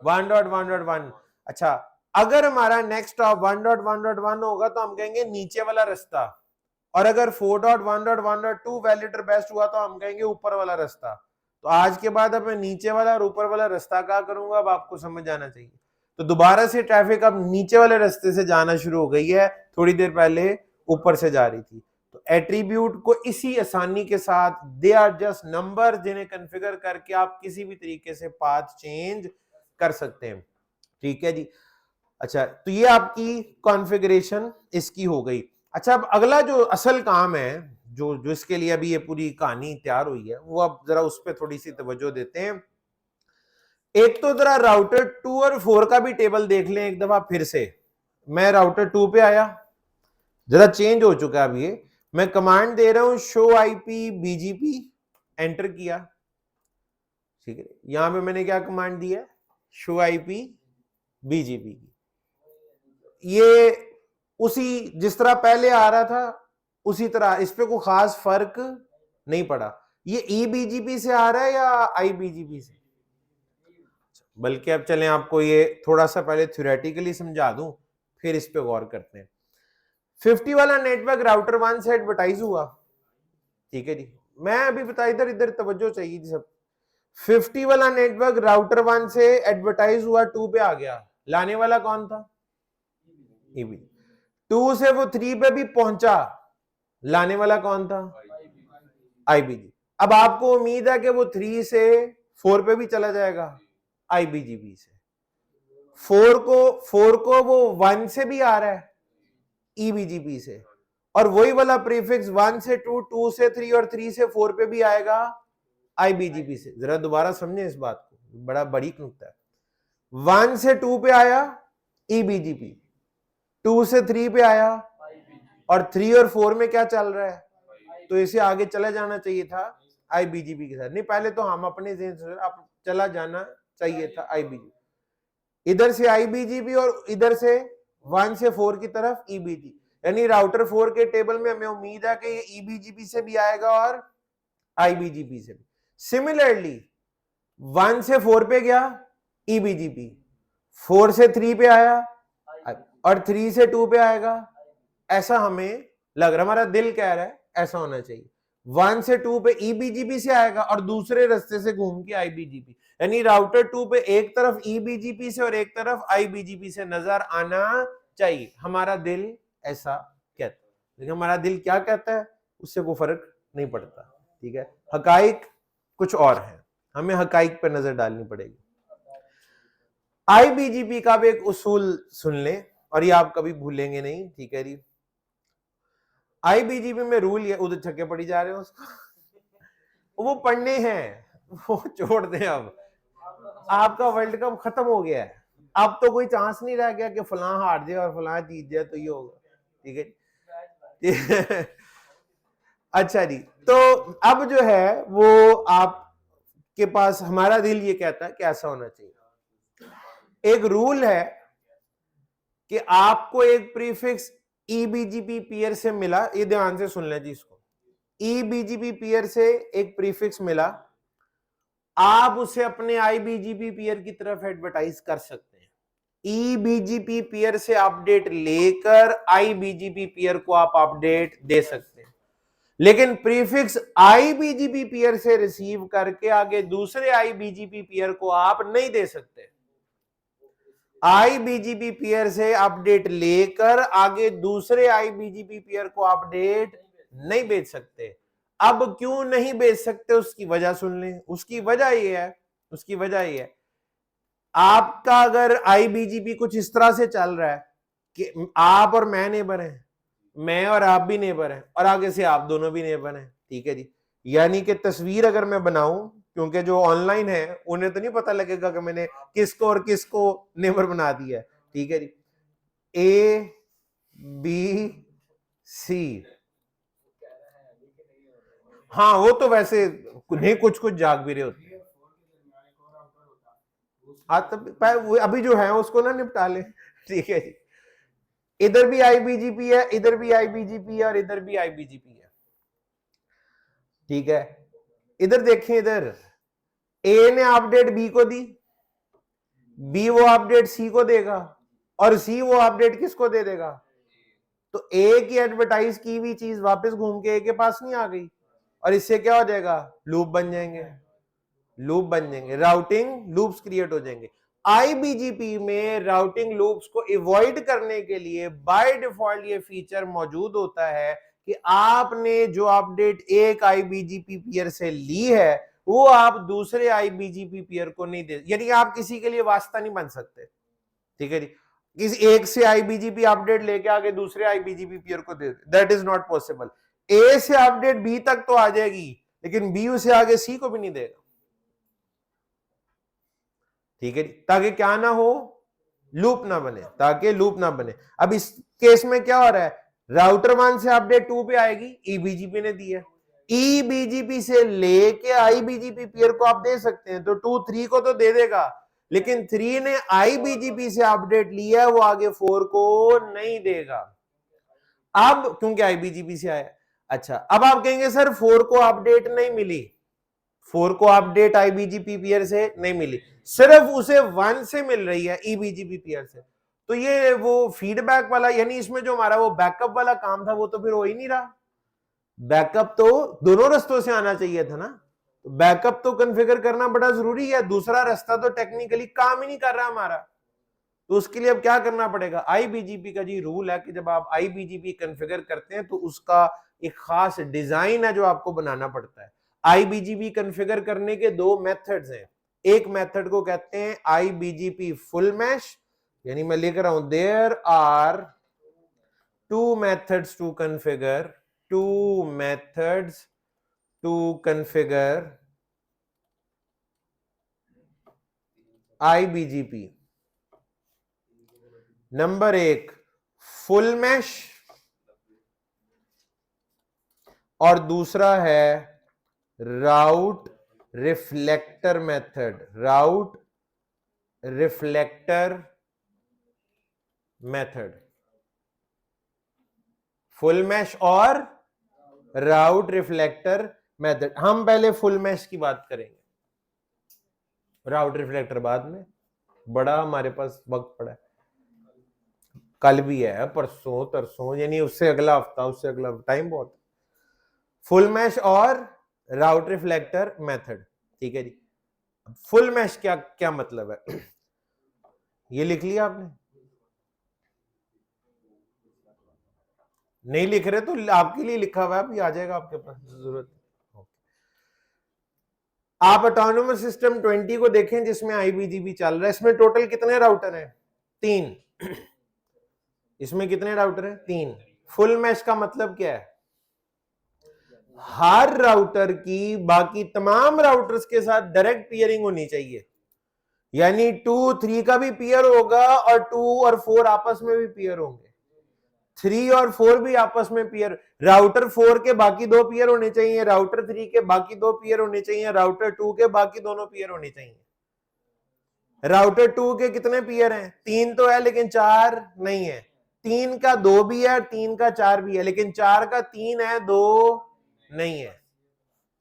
1.1.1। अच्छा, अगर हमारा नेक्स्ट स्टॉप 1.1.1 होगा तो हम कहेंगे नीचे वाला रास्ता, और अगर 4.1.1.2 वैलिड और बेस्ट हुआ तो हम कहेंगे ऊपर वाला रास्ता। तो आज के बाद अब मैं नीचे वाला और ऊपर वाला रास्ता क्या करूंगा, अब आपको समझ आना चाहिए। तो दोबारा से ट्रैफिक अब नीचे वाले रास्ते से जाना शुरू हो गई है, थोड़ी देर पहले ऊपर से जा रही थी। तो एट्रीब्यूट को इसी आसानी के साथ, दे आर जस्ट नंबर जिन्हें कॉन्फ़िगर करके आप किसी भी तरीके से पाथ चेंज कर सकते हैं, ठीक है जी। अच्छा, तो ये आपकी कॉन्फ़िगरेशन इसकी हो गई। अच्छा, अब अगला जो असल काम है, जो जो इसके लिए अभी ये पूरी कहानी तैयार हुई है, वो अब जरा उस पर थोड़ी सी तवज्जो देते हैं। एक तो जरा राउटर 2 और 4 का भी टेबल देख लें एक दफा फिर से। मैं राउटर 2 पे आया, जरा चेंज हो चुका है अब ये। मैं कमांड दे रहा हूं शो आईपी बीजीपी, एंटर किया, ठीक है। यहां पे मैंने क्या कमांड दी है? शो आईपी बीजीपी की। ये उसी जिस तरह पहले आ रहा था उसी तरह, इस पे कोई खास फर्क नहीं पड़ा। ये ईबीजीपी से आ रहा है या आईबीजीपी से? बल्कि अब चलें आपको ये थोड़ा सा पहले थ्योरेटिकली समझा दूं, फिर इस पे गौर करते हैं। 50 वाला नेटवर्क राउटर 1 से एडवर्टाइज हुआ, ठीक है जी। मैं अभी बता, इधर इधर तवज्जो चाहिए थी सब। 50 वाला नेटवर्क राउटर 1 से एडवर्टाइज हुआ, 2 पे आ गया। लाने वाला कौन था? ईबी। 2 से वो 3 पे भी पहुंचा, लाने वाला कौन था? आईबीजी। अब आपको उम्मीद है कि वो 3 से 4 पे भी चला जाएगा, आईबीजीबी से। 4 को वो 1 से भी आ रहा है, ईबीजीबी से, और वही वाला प्रीफिक्स 1 से 2, 2 से 3 और 3 से 4 पे भी आएगा आईबीजीबी से। जरा दोबारा समझें इस बात को, बड़ा बड़ी नुक्ता है। 1 से 2 पे आया ईबीजीपी, 2 से 3 पे आया, और 3 और 4 में क्या चल रहा है? तो इसे आगे चला जाना चाहिए था आईबीजीबी के साथ। नहीं, पहले तो हम अपने आप चला जाना चाहिए था आईबीजी, इधर से आईबीजीबी और इधर से 1 से 4 की तरफ ईबीजी। यानी राउटर 4 के टेबल में हमें उम्मीद है कि ये ईबीजीबी से भी आएगा और आईबीजीबी से भी। सिमिलरली 1 से 4 पे गया ईबीजीबी, 4 से 3 पे आया, और 3 से 2 पे आएगा। ऐसा हमें लग रहा, हमारा दिल कह रहा है ऐसा होना चाहिए। 1 से 2 पे ईबीजीपी से आएगा और दूसरे रास्ते से घूम के आईबीजीपी, यानी राउटर 2 पे एक तरफ ईबीजीपी से और एक तरफ आईबीजीपी से नजर आना चाहिए। हमारा दिल ऐसा कहता है, लेकिन हमारा दिल क्या कहता है उससे कोई फर्क नहीं पड़ता, ठीक है। हकाइक कुछ और है, हमें हकाइक पे नजर डालनी पड़ेगी। आईबीजीपी का भी एक उसूल सुन लें और ये आप कभी भूलेंगे नहीं, ठीक है जी। आईबीजीपी में रूल ये, उधर छक्के पड़ी जा रहे हो उसको वो पढ़ने हैं, वो छोड़ दें। अब आपका वर्ल्ड कप खत्म हो गया है, अब तो कोई चांस नहीं रह गया कि फलां हार जाए और फलां जीत जाए तो ये होगा, ठीक है। अच्छा जी, तो अब जो है वो आपके पास हमारा दिल ये कहता है कि ऐसा होना चाहिए। एक रूल है कि आपको एक प्रीफिक्स ईबीजीपी पेयर से मिला, ये ध्यान से सुन लें जी इसको। ईबीजीपी पेयर से एक प्रीफिक्स मिला, आप उसे अपने आईबीजीपी पेयर की तरफ एडवर्टाइज कर सकते हैं। ईबीजीपी पेयर से अपडेट लेकर आईबीजीपी पेयर को आप अपडेट दे सकते हैं, लेकिन प्रीफिक्स आईबीजीपी पेयर से रिसीव करके आगे दूसरे आईबीजीपी पेयर को आप नहीं दे सकते। आईबीजीपी पेयर से अपडेट लेकर आगे दूसरे आईबीजीपी पेयर को अपडेट नहीं भेज सकते। अब क्यों नहीं भेज सकते उसकी वजह सुन लें। उसकी वजह यह है, आपका अगर आईबीजीपी कुछ इस तरह से चल रहा है कि आप और मैं नेबर हैं, मैं और आप भी नेबर हैं, और आगे से आप दोनों भी नेबर हैं, ठीक है जी। यानी कि तस्वीर अगर मैं बनाऊं, क्योंकि जो ऑनलाइन है उन्हें तो नहीं पता लगेगा कि मैंने किसको और किसको नेबर बना दिया है, ठीक है जी। ए बी सी, हाँ वो तो वैसे नहीं, कुछ जाग भी रहे होते हैं। अभी जो है उसको ना निपटा ले, ठीक है जी। इधर भी आईबीजीपी है, इधर भी आईबीजीपी है, और इधर भी आईबीजीपी है, ठीक है। इधर देखें, इधर ए ने अपडेट बी को दी, बी वो अपडेट सी को देगा, और सी वो अपडेट किसको दे देगा। तो ए की एडवर्टाइज की हुई चीज वापस घूम के ए के पास नहीं आ गई, और इससे क्या हो जाएगा, लूप बन जाएंगे, राउटिंग लूप्स क्रिएट हो जाएंगे। आईबीजीपी में राउटिंग लूप्स को अवॉइड करने के लिए बाय डिफॉल्ट ये फीचर मौजूद होता है कि आपने जो अपडेट एक आईबीजीपी पेयर से ली है वो आप दूसरे आईबीजीपी पेयर को नहीं दे, यानी आप किसी के लिए वास्ता नहीं बन सकते, ठीक है जी। किसी एक से आईबीजीपी अपडेट लेके आके दूसरे आईबीजीपी पेयर को दे, दैट इज नॉट पॉसिबल। ए से अपडेट बी तक तो आ जाएगी, लेकिन बी से आगे सी को भी नहीं देगा, ठीक है, ताकि क्या ना हो, लूप ना बने, ताकि लूप ना बने। अब इस केस में क्या हो रहा है, राउटर 1 से अपडेट 2 पे आएगी, ईबीजीपी ने दी है, ईबीजीपी से लेके आईबीजीपी पेयर को आप दे सकते हैं, तो 2 3 को तो दे देगा, लेकिन 3 ने आईबीजीपी से अपडेट लिया है, वो आगे 4 को नहीं देगा। अब क्योंकि आईबीजीपी से आया, अच्छा अब आप कहेंगे सर 4 को अपडेट नहीं मिली, 4 को अपडेट आईबीजीपी पेयर से नहीं मिली, सिर्फ उसे 1 से मिल रही है ईबीजीपी पेयर से, तो ये वो फीडबैक वाला, यानी इसमें जो हमारा वो बैकअप वाला काम था वो तो फिर हो ही नहीं रहा। बैकअप तो दोनों रस्तों से आना चाहिए था ना, बैकअप तो कॉन्फ़िगर करना बड़ा जरूरी है, दूसरा रास्ता तो टेक्निकली काम ही नहीं कर रहा हमारा, तो उसके लिए अब क्या करना पड़ेगा। आईबीजीपी का जी रूल है कि जब आप आईबीजीपी कॉन्फ़िगर करते हैं तो उसका एक खास डिजाइन है जो आपको बनाना पड़ता है। आईबीजीपी कॉन्फ़िगर करने के 2 मेथड्स हैं, एक मेथड को कहते हैं आईबीजीपी फुल मैश, यानी मैं लिख रहा हूं there are 2 methods to configure, 2 methods to configure IBGP। Number 1 full mesh, और दूसरा है route reflector method, route reflector method, full mesh और राउट रिफ्लेक्टर मेथड। हम पहले फुल मैश की बात करेंगे, राउट रिफ्लेक्टर बाद में, बड़ा हमारे पास वक्त पड़ा है, कल भी है, परसों तरसों, यानी उससे अगला हफ्ता, उससे अगला, टाइम बहुत। फुल मैश और राउट रिफ्लेक्टर मेथड, ठीक है जी। फुल मैश क्या क्या मतलब है, ये लिख लिया आपने, नहीं लिख रहे तो आपके लिए लिखा हुआ है, अभी आ जाएगा आपके पास, जरूरत। आप ऑटोनोमस सिस्टम 20 को देखें जिसमें आईबीजीपी चल रहा है, इसमें टोटल कितने राउटर हैं, 3। इसमें कितने राउटर हैं, 3। फुल मैश का मतलब क्या है, हर राउटर की बाकी तमाम राउटर्स के साथ डायरेक्ट पीयरिंग होनी चाहिए, यानी 2 3 का भी पीयर होगा और 2 और 4 आपस में भी पीयर होंगे, 3 और 4 भी आपस में पेयर, राउटर 4 के बाकी 2 पेयर होने चाहिए, राउटर 3 के बाकी 2 पेयर होने चाहिए, राउटर 2 के बाकी दोनों पेयर होने चाहिए। राउटर 2 के कितने पेयर हैं? 3 तो है लेकिन 4 नहीं है, 3 का 2 भी है, 3 का 4 भी है, लेकिन 4 का 3 है, 2 नहीं है।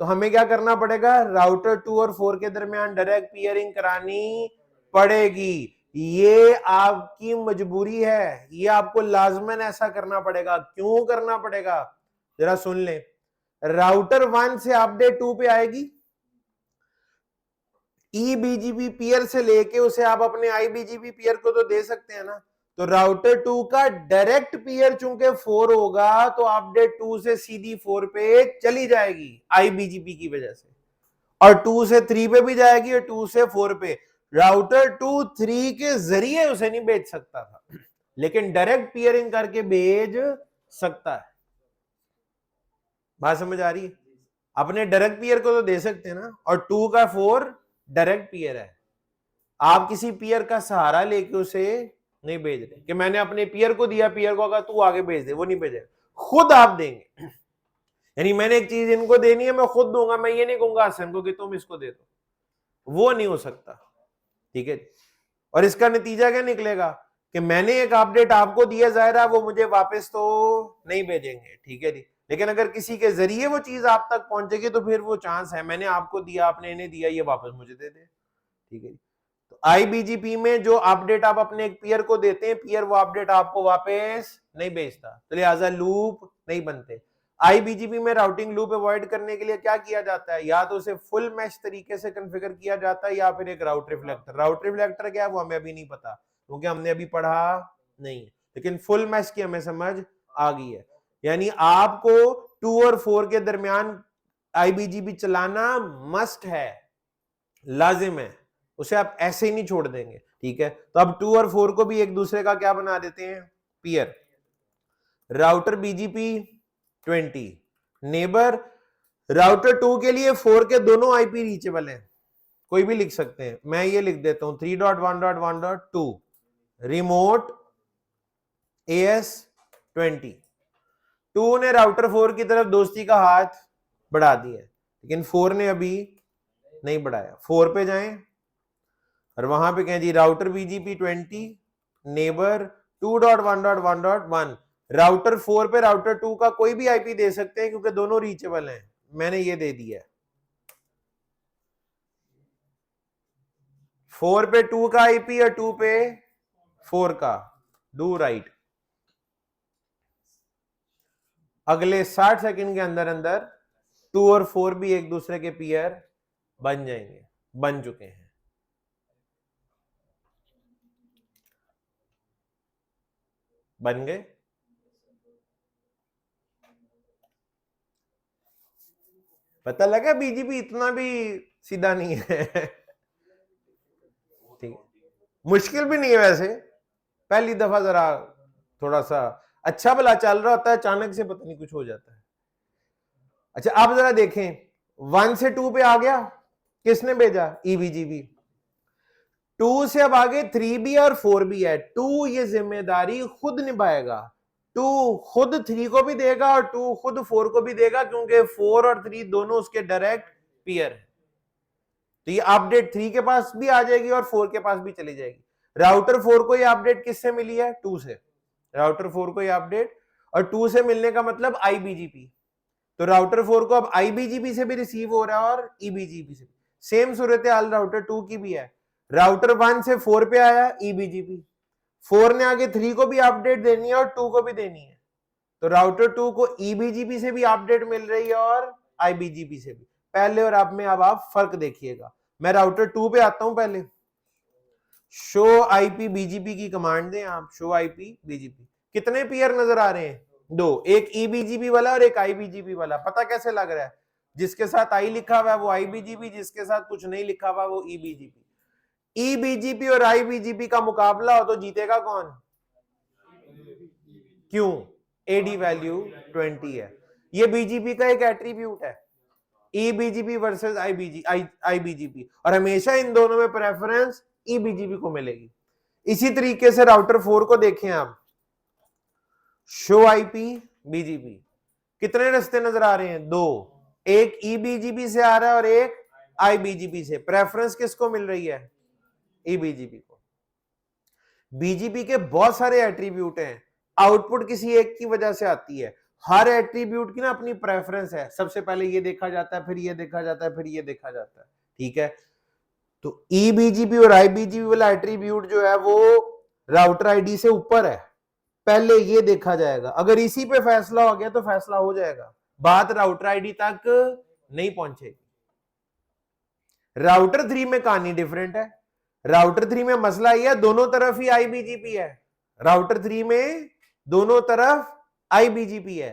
तो हमें क्या करना पड़ेगा? राउटर 2 और 4 के दरमियान डायरेक्ट पेयरिंग करानी पड़ेगी। ये आपकी मजबूरी है, ये आपको लाजमन ऐसा करना पड़ेगा। क्यों करना पड़ेगा? जरा सुन ले। राउटर 1 से अपडेट 2 पे आएगी, ईबीजीपी पेयर से लेके उसे आप अपने आईबीजीपी पेयर को तो दे सकते हैं ना। तो राउटर 2 का डायरेक्ट पेयर चूंकि 4 होगा तो अपडेट 2 से सीधी 4 पे चली जाएगी आईबीजीपी की वजह से, और 2 से 3 पे भी जाएगी और 2 से 4 पे। राउटर 2 3 के जरिए उसे नहीं भेज सकता था, लेकिन डायरेक्ट पेयरिंग करके भेज सकता है। बात समझ आ रही है? अपने डायरेक्ट पेयर को तो दे सकते हैं ना, और 2 का 4 डायरेक्ट पेयर है। आप किसी पेयर का सहारा लेके उसे नहीं भेज रहे कि मैंने अपने पेयर को दिया, पेयर को अगर तू आगे भेज दे, वो नहीं भेजेगा, खुद आप देंगे। यानी मैंने एक चीज इनको देनी है, मैं खुद दूंगा, मैं ये नहीं कहूंगा हसन को कि तुम इसको दे दो, वो नहीं हो सकता। ठीक है, और इसका नतीजा क्या निकलेगा कि मैंने एक अपडेट आपको दिया, जाहिर है वो मुझे वापस तो नहीं भेजेंगे। ठीक है जी, लेकिन अगर किसी के जरिए वो चीज आप तक पहुंचेगी तो फिर वो चांस है मैंने आपको दिया, आपने इन्हें दिया, ये वापस मुझे दे दे। ठीक है, तो आईबीजीपी में जो अपडेट आप अपने एक पेयर को देते हैं, पेयर वो अपडेट आपको वापस नहीं भेजता, तो लिहाजा लूप नहीं बनते। आईबीजीपी में राउटिंग लूप अवॉइड करने के लिए क्या किया जाता है? या तो उसे फुल मैश तरीके से कॉन्फ़िगर किया जाता है, या फिर एक राउट रिफ्लेक्टर। राउट रिफ्लेक्टर क्या है वो हमें अभी नहीं पता, क्योंकि हमने अभी पढ़ा नहीं, लेकिन फुल मैश की हमें समझ आ गई है। यानी आपको 2 और 4 के दरमियान आईबीजीपी चलाना मस्ट है, लाजिम है, उसे आप ऐसे ही नहीं छोड़ देंगे। ठीक है, तो अब 2 और 4 को भी एक दूसरे का क्या बना देते हैं? Pair. Router BGP 20 neighbour, router 2 के लिए 4 के दोनों आईपी रीचेबल हैं, कोई भी लिख सकते हैं। मैं ये लिख देता हूं 3.1.1.2 रिमोट AS 20। 2 ने राउटर 4 की तरफ दोस्ती का हाथ बढ़ा दिया, लेकिन 4 ने अभी नहीं बढ़ाया। 4 पे जाएं और वहां पे कहें जी राउटर बीजीपी 20 नेबर 2.1.1.1। राउटर 4 पे राउटर 2 का कोई भी आईपी दे सकते हैं क्योंकि दोनों रीचेबल हैं। मैंने ये दे दिया 4 पे 2 का आईपी और 2 पे 4 का। डू राइट, अगले 60 सेकंड के अंदर अंदर 2 और 4 भी एक दूसरे के पेयर बन जाएंगे, बन चुके हैं। बन गए? पता लगा बीजीपी इतना भी सीधा नहीं है। ठीक, मुश्किल भी नहीं है वैसे, पहली दफा जरा थोड़ा सा अच्छा भला चल रहा होता है, अचानक से पता नहीं कुछ हो जाता है। अच्छा आप जरा देखें, 1 से 2 पे आ गया, किसने भेजा? ईबीजीबी। 2 से अब आगे 3 भी और 4 भी है। 2 ये जिम्मेदारी खुद निभाएगा, 2 खुद 3 को भी देगा और 2 खुद 4 को भी देगा, क्योंकि 4 और 3 दोनों उसके डायरेक्ट पेयर है। तो ये अपडेट 3 के पास भी आ जाएगी और 4 के पास भी चली जाएगी। राउटर 4 को ये अपडेट किससे मिली है? 2 से। राउटर 4 को ये अपडेट, और 2 से मिलने का मतलब आईबीजीपी, तो राउटर 4 को अब आईबीजीपी से भी रिसीव हो रहा है और ईबीजीपी से। सेम सूरत हाल राउटर 2 की भी है। राउटर 1 से 4 पे आया ईबीजीपी, 4 ने आगे 3 को भी अपडेट देनी है और 2 को भी देनी है, तो राउटर 2 को ईबीजीपी से भी अपडेट मिल रही है और आईबीजीपी से भी। पहले और अब में अब आप फर्क देखिएगा। मैं राउटर 2 पे आता हूं, पहले शो आईपी बीजीपी की कमांड दें आप, शो आईपी बीजीपी। कितने पेयर नजर आ रहे हैं? 2, एक ईबीजीपी वाला और एक आईबीजीपी वाला। पता कैसे लग रहा है? जिसके साथ आई लिखा हुआ है वो आईबीजीपी, जिसके साथ कुछ नहीं लिखा हुआ वो ईबीजीपी। ईबीजीपी और आईबीजीपी का मुकाबला हो तो जीतेगा कौन? क्यों? एडी वैल्यू 20 है, ये बीजीपी का एक एट्रीब्यूट है, ईबीजीपी वर्सेस आईबीजीपी, और हमेशा इन दोनों में प्रेफरेंस ईबीजीपी को मिलेगी। इसी तरीके से राउटर 4 को देखें आप, शो आईपी बीजीपी, कितने रास्ते नजर आ रहे हैं? 2, एक ईबीजीपी से आ रहा है और एक आईबीजीपी से। प्रेफरेंस किसको मिल रही है? ईबीजीपी को। बीजीपी के बहुत सारे एट्रीब्यूट हैं, आउटपुट किसी एक की वजह से आती है। हर एट्रीब्यूट की ना अपनी प्रेफरेंस है, सबसे पहले ये देखा जाता है, फिर ये देखा जाता है, फिर ये देखा जाता है, ठीक है। तो ईबीजीपी और आईबीजीपी वाला एट्रीब्यूट जो है वो राउटर आईडी से ऊपर है, पहले ये देखा जाएगा। अगर इसी पे फैसला हो गया तो फैसला हो जाएगा, बात राउटर आईडी तक नहीं पहुंचेगी। राउटर 3 में कहानी डिफरेंट है। राउटर 3 में मसला यह है दोनों तरफ ही आईबीजीपी है। राउटर 3 में दोनों तरफ आईबीजीपी है,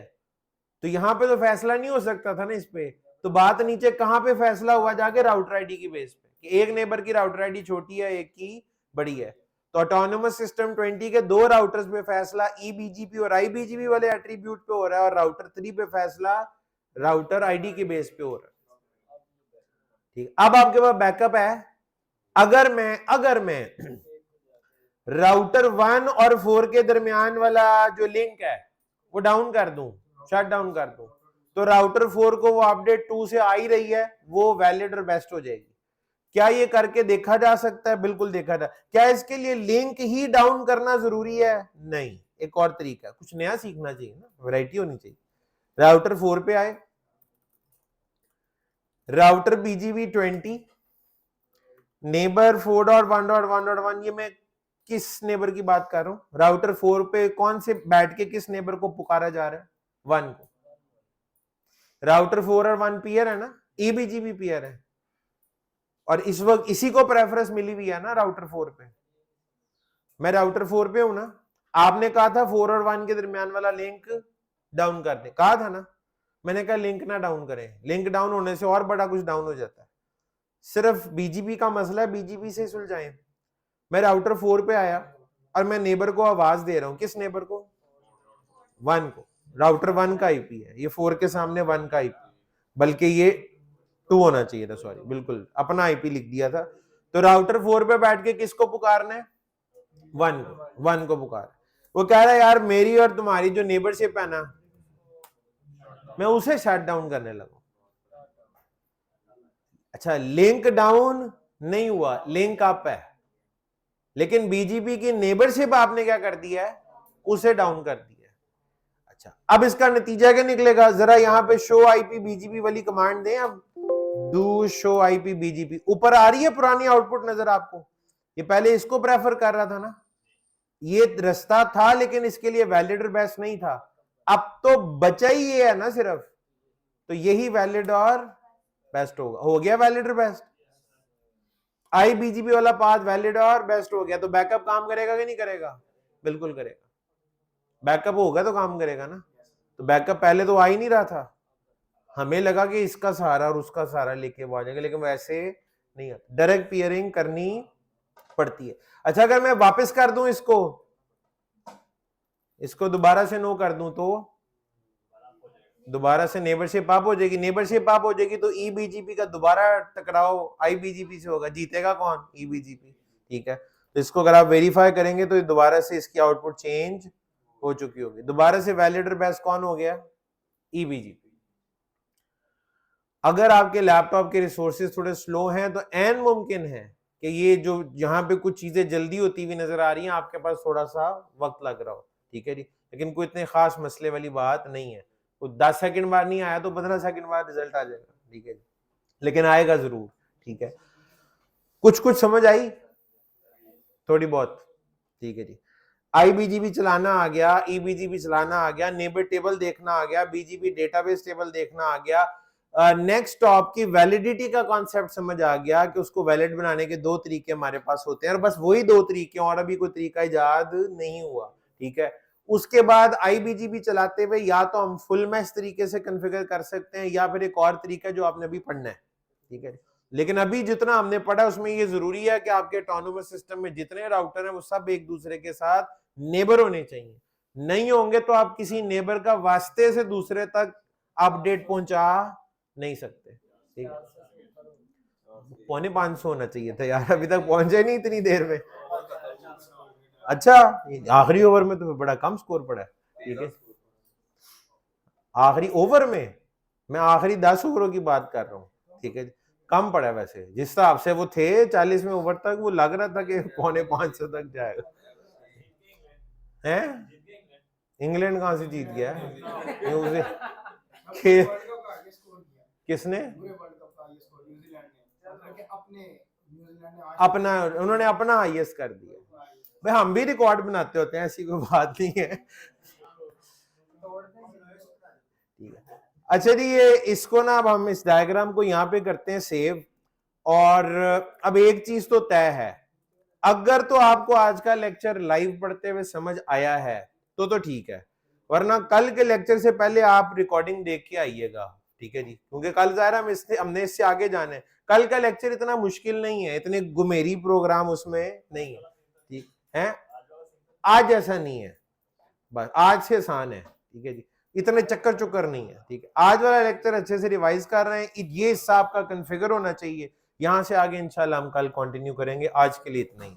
तो यहां पे तो फैसला नहीं हो सकता था ना इस पे। तो बात नीचे कहां पे फैसला हुआ? जाके राउटर आईडी की बेस पे, कि एक नेबर की राउटर आईडी छोटी है, एक की बड़ी है। तो ऑटोनोमस सिस्टम 20 के 2 राउटर्स पे फैसला ईबीजीपी और आईबीजीपी वाले एट्रीब्यूट पे हो रहा है, और राउटर 3 पे फैसला राउटर आईडी के बेस पे हो रहा है, ठीक। अब आपके पास बैकअप है। अगर मैं राउटर 1 और 4 के दरमियान वाला जो लिंक है वो डाउन कर दूं, शट डाउन कर दूं, तो राउटर 4 को वो अपडेट 2 से आ ही रही है, वो वैलिड और बेस्ट हो जाएगी। क्या ये करके देखा जा सकता है? बिल्कुल देखा जा। क्या इसके लिए लिंक ही डाउन करना जरूरी है? नहीं, एक और तरीका, कुछ नया सीखना चाहिए ना, वैरायटी होनी चाहिए। राउटर 4 पे आए, राउटर बीजीबी 20, नेबर 4.1.1.1, ये मैं किस नेबर की बात कर रहा हूं? राउटर 4 पे कौन से बैठ के किस नेबर को पुकारा जा रहा है? 1 को। राउटर 4 और 1 पीयर है ना, ईबीजीबी पीयर है, और इस वक्त इसी को प्रेफरेंस मिली हुई है ना राउटर 4 पे। मैं राउटर 4 पे हूं ना, आपने कहा था 4 और 1 के दरमियान वाला लिंक डाउन कर दे, कहा था ना। मैंने कहा लिंक ना डाउन करें, लिंक डाउन होने से और बड़ा कुछ डाउन हो जाता है। सिर्फ बीजीपी का मसला है, बीजीपी से सुलझाएं। मैं राउटर 4 पे आया और मैं नेबर को आवाज दे रहा हूं, किस नेबर को? 1 को। राउटर 1 का आईपी है ये, 4 के सामने 1 का आईपी, बल्कि ये 2 होना चाहिए था, सॉरी, बिल्कुल अपना आईपी लिख दिया था। तो राउटर 4 पे बैठ के किसको पुकारना है? 1 को पुकार। वो कह रहा है यार मेरी और तुम्हारी जो नेबरशिप है ना, मैं उसे शट डाउन करने लगा। अच्छा, लिंक डाउन नहीं हुआ, लिंक अप है, लेकिन बीजीपी की नेबरशिप आपने क्या कर दिया है? उसे डाउन कर दिया। अच्छा, अब इसका नतीजा क्या निकलेगा? जरा यहां पे शो आईपी बीजीपी वाली कमांड दें। अब डू शो आईपी बीजीपी, ऊपर आ रही है पुरानी आउटपुट नजर आपको? ये पहले इसको प्रेफर कर रहा था ना, ये रास्ता था, लेकिन इसके लिए वैलिड और बेस्ट नहीं था। अब तो बचा ही ये है ना सिर्फ, तो यही वैलिड और बेस्ट होगा। हो गया वैलिड और बेस्ट, आईबीजीपी वाला पाथ वैलिड और बेस्ट हो गया। तो बैकअप काम करेगा कि नहीं करेगा? बिल्कुल करेगा। बैकअप होगा तो काम करेगा ना। तो बैकअप पहले तो आ ही नहीं रहा था, हमें लगा कि इसका सहारा और उसका सहारा लेके वो आ जाएगा, लेकिन वैसे नहीं आता, डायरेक्ट पियरिंग करनी पड़ती है। अच्छा, अगर मैं वापस कर दूं इसको दोबारा से नो कर दूं, तो दोबारा से नेबरशिप अप हो जाएगी। नेबरशिप अप हो जाएगी तो ईबीजीपी का दोबारा टकराव आईबीजीपी से होगा, जीतेगा कौन? ईबीजीपी, ठीक है। तो इसको अगर आप वेरीफाई करेंगे तो दोबारा से इसकी आउटपुट चेंज हो चुकी होगी। दोबारा से वैलिड और बेस्ट कौन हो गया? ईबीजीपी। अगर आपके लैपटॉप के रिसोर्सेज थोड़े स्लो हैं तो एन मुमकिन है कि ये जो यहाँ पे कुछ चीजें जल्दी होती हुई नजर आ रही हैं, आपके पास थोड़ा सा वक्त लग रहा हो, ठीक है जी, लेकिन कोई इतने खास मसले वाली बात नहीं है। तो 10 सेकंड बाद नहीं आया तो 15 सेकंड बाद रिजल्ट आ जाएगा, ठीक है जी, लेकिन आएगा जरूर, ठीक है। कुछ समझ आई? थोड़ी बहुत, ठीक है जी। आईबीजीपी चलाना आ गया, ईबीजीपी चलाना आ गया, नेबर टेबल देखना आ गया, बीजीपी डेटाबेस टेबल देखना आ गया। नेक्स्ट टॉप की वैलिडिटी का कॉन्सेप्ट समझ आ गया कि उसको वैलिड बनाने के 2 तरीके हमारे पास होते हैं, और बस वही 2 तरीके, और अभी कोई तरीका इजाद नहीं हुआ, ठीक है। उसके बाद आईबीजीपी चलाते हुए या तो हम फुल मैश तरीके से कॉन्फ़िगर कर सकते हैं, या फिर एक और तरीका जो आपने अभी पढ़ना है, ठीक है। लेकिन अभी जितना हमने पढ़ा उसमें ये जरूरी है कि आपके ऑटोनोमस सिस्टम में जितने राउटर हैं वो सब एक दूसरे के साथ नेबर होने चाहिए। नहीं होंगे तो आप किसी नेबर का वास्ते से दूसरे तक अपडेट पहुंचा नहीं सकते, ठीक है। 450 होना चाहिए था यार, अभी तक पहुंचे नहीं इतनी देर में। अच्छा, आखिरी ओवर में तो बड़ा कम स्कोर पड़ा है। ठीक है, आखिरी ओवर में मैं आखिरी 10 ओवरों की बात कर रहा हूँ, ठीक है, कम पड़ा वैसे जिस हिसाब से वो थे 40 में ओवर तक, वो लग रहा था कि 450 तक जाएगा। हैं इंग्लैंड कहां से जीत गया किसने अपना, उन्होंने अपना हाईएस्ट कर दिया। भाई हम भी रिकॉर्ड बनाते होते हैं, ऐसी कोई बात नहीं है। ठीक है, अच्छा जी, ये इसको ना अब हम इस डायग्राम को यहाँ पे करते हैं सेव। और अब एक चीज तो तय है, अगर तो आपको आज का लेक्चर लाइव पढ़ते हुए समझ आया है तो ठीक है, वरना कल के लेक्चर से पहले आप रिकॉर्डिंग देख के आइएगा, ठीक है जी, क्योंकि कल ज़ाहिर हमने इससे आगे जाना है। कल का लेक्चर इतना मुश्किल नहीं है, इतने गुमेरी प्रोग्राम उसमें नहीं है, ठीक है, आज ऐसा नहीं है, बस आज से आसान है, ठीक है जी, इतने चक्कर चुक्कर नहीं है, ठीक है। आज वाला लेक्चर अच्छे से रिवाइज कर रहे हैं, ये हिस्सा आपका कन्फिगर होना चाहिए। यहां से आगे इंशाल्लाह हम कल कंटिन्यू करेंगे, आज के लिए इतना ही।